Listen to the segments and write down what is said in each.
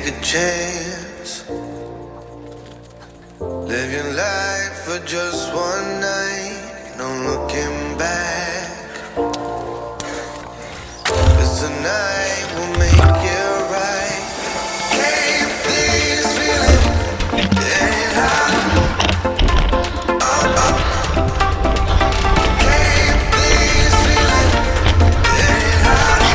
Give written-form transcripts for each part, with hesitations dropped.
Take a chance. Live your life for just one night. No looking back. 'Cause tonight will make it right. Can't please feeling getting high. Can't please feeling getting high.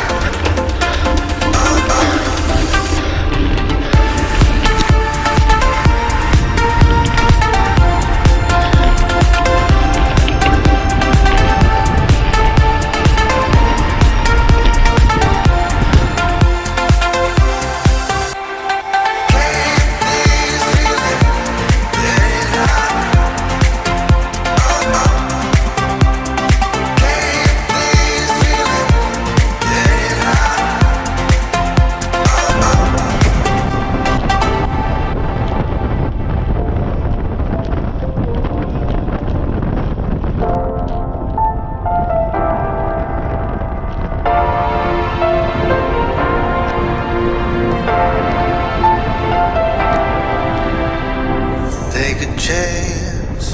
Take a chance.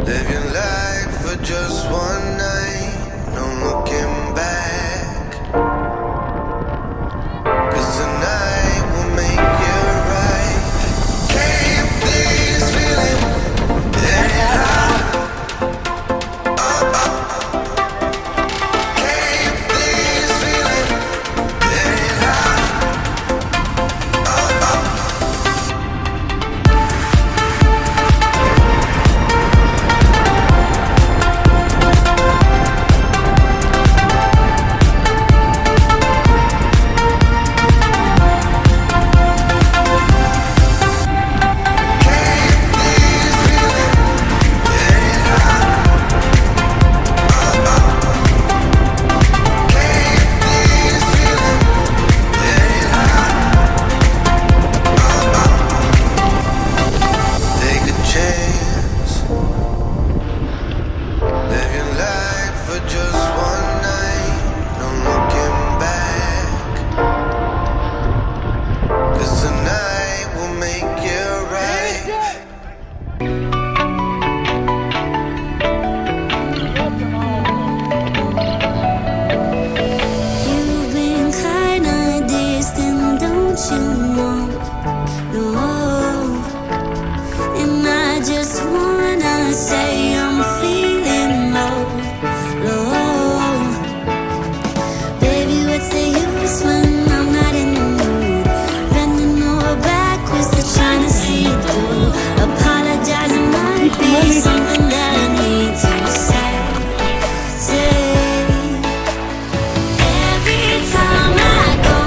Live your life for just one night. No looking back. 'Cause tonight will make it right. Can't please feeling getting high. Can't please feeling getting high. Take a chance. Live your life for just one night. No looking back. 'Cause tonight will make it right. You've been kinda distant, don't you know? No, and I just wanna say I'm feeling low, low. Baby, what's the use when I'm not in the mood? Bending over backwards to trying to see it through. Apologizing might be something that I need to say. Every time I go,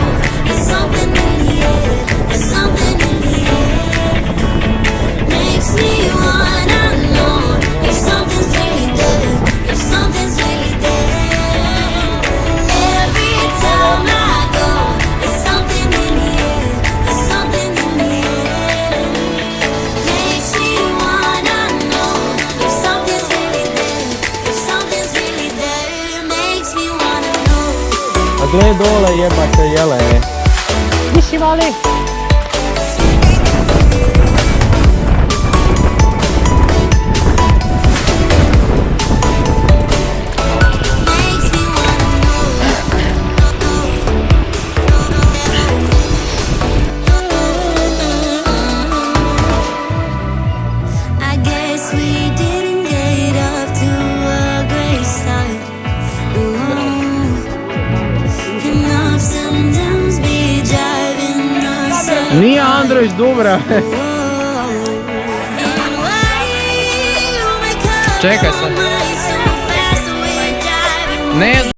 there's something in the air. There's something in the air. Makes me wanna know if something's really there. If something's really there. Every time I go, there's something in the air. There's something in the air. Makes me wanna know if something's really there. If something's really there. Makes me wanna know. A gle dole jebate jele. Viši voli. Makes me wanna know. I guess we didn't get up to a great start. And ups and downs be driving us up. Nije Andrović Dubra. And why you make up Čekaj your sad. mind so fast when we're driving? Ne znam.